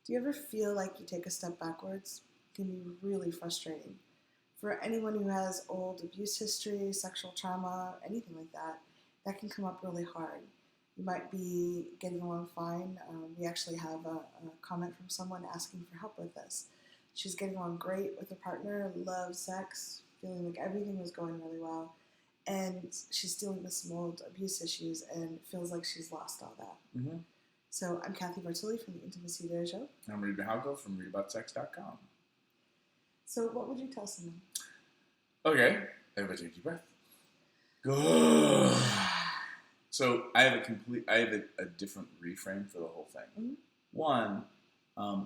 Do you ever feel like you take a step backwards? It can be really frustrating. For anyone who has old abuse history, sexual trauma, anything like that, that can come up really hard. You might be getting along fine. We actually have a comment from someone asking for help with this. She's getting along great with her partner, loves sex, feeling like everything was going really well. And she's dealing with some old abuse issues and feels like she's lost all that. Mm-hmm. So I'm Cathy Bartoli from the Intimacy Dojo. I'm Reid from readaboutsex.com. So what would you tell someone? Okay, everybody take a deep breath. Good. So I have a different reframe for the whole thing. Mm-hmm. One,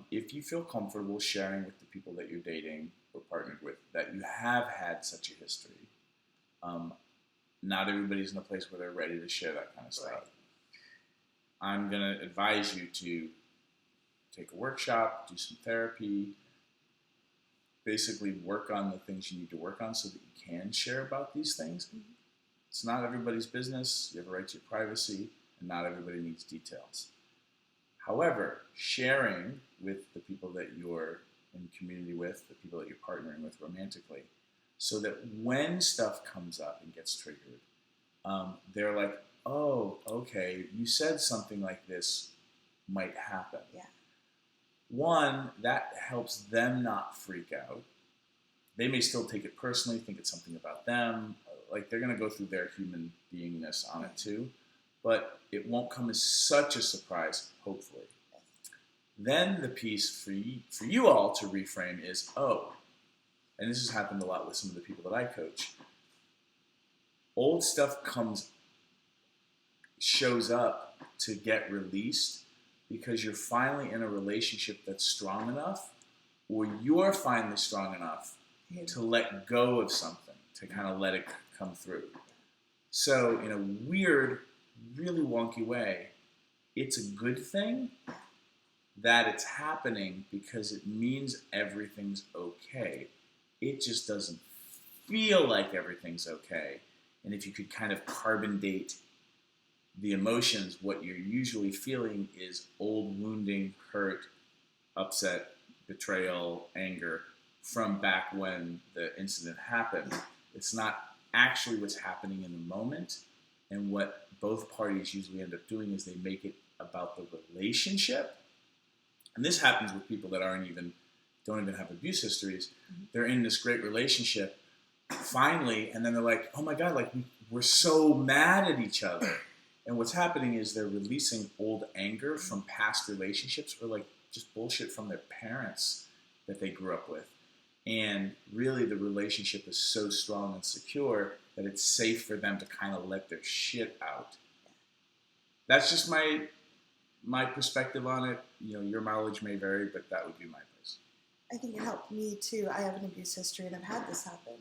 if you feel comfortable sharing with the people that you're dating or partnered with that you have had such a history, not everybody's in a place where they're ready to share that kind of stuff. Right. I'm going to advise you to take a workshop, do some therapy, basically work on the things you need to work on so that you can share about these things. Mm-hmm. It's not everybody's business. You have a right to your privacy, and not everybody needs details. However, sharing with the people that you're in community with, the people that you're partnering with romantically, so that when stuff comes up and gets triggered, they're like, oh, okay, you said something like this might happen. Yeah. One, that helps them not freak out. They may still take it personally, think it's something about them. Like, they're going to go through their human beingness on it too. But it won't come as such a surprise, hopefully. Then the piece for you all to reframe is, oh, and this has happened a lot with some of the people that I coach, old stuff shows up to get released because you're finally in a relationship that's strong enough, or you're finally strong enough to let go of something, to kind of let it come through. So in a weird, really wonky way, it's a good thing that it's happening because it means everything's okay. It just doesn't feel like everything's okay. And if you could kind of carbon date the emotions, what you're usually feeling is old wounding, hurt, upset, betrayal, anger from back when the incident happened. It's not actually what's happening in the moment. And what both parties usually end up doing is they make it about the relationship. And this happens with people that don't even have abuse histories. Mm-hmm. They're in this great relationship finally, and then they're like, oh my God, like we're so mad at each other. And what's happening is they're releasing old anger from past relationships or like just bullshit from their parents that they grew up with. And really the relationship is so strong and secure that it's safe for them to kind of let their shit out. That's just my perspective on it. You know, your mileage may vary, but that would be my place. I think it helped me too. I have an abuse history and I've had this happen.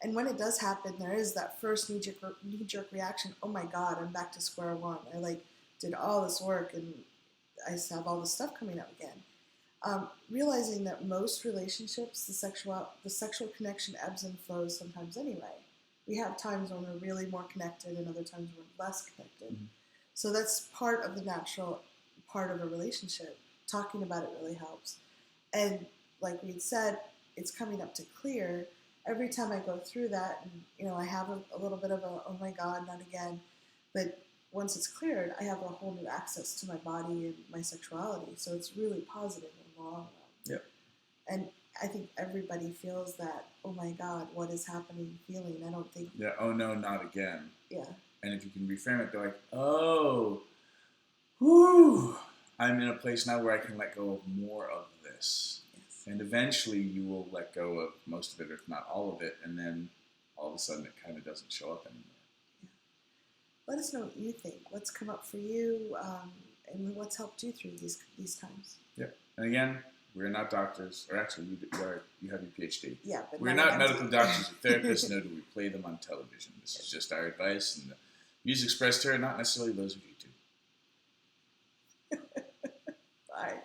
And when it does happen, there is that first knee-jerk reaction, oh my God, I'm back to square one. I did all this work and I have all this stuff coming up again. Realizing that most relationships, the sexual connection ebbs and flows sometimes anyway. We have times when we're really more connected and other times we're less connected. Mm-hmm. So that's part of the natural part of a relationship. Talking about it really helps. And like we said, it's coming up to clear. Every time I go through that, and I have a little bit of a, oh my God, not again. But once it's cleared, I have a whole new access to my body and my sexuality. So it's really positive in the long run. Yep. And I think everybody feels that, oh my God, what is happening feeling. I don't think... Yeah, oh no, not again. Yeah. And if you can reframe it, they're like, oh, whew, I'm in a place now where I can let go of more of this. And eventually you will let go of most of it, if not all of it, and then all of a sudden it kind of doesn't show up anymore. Yeah. Let us know what you think. What's come up for you, and what's helped you through these times. Yeah. And again, we're not doctors, or actually you have your PhD. Yeah, but we're not medical doctors or therapists, nor do we play them on television. This is just our advice, and the views expressed here are not necessarily those of you two. Bye.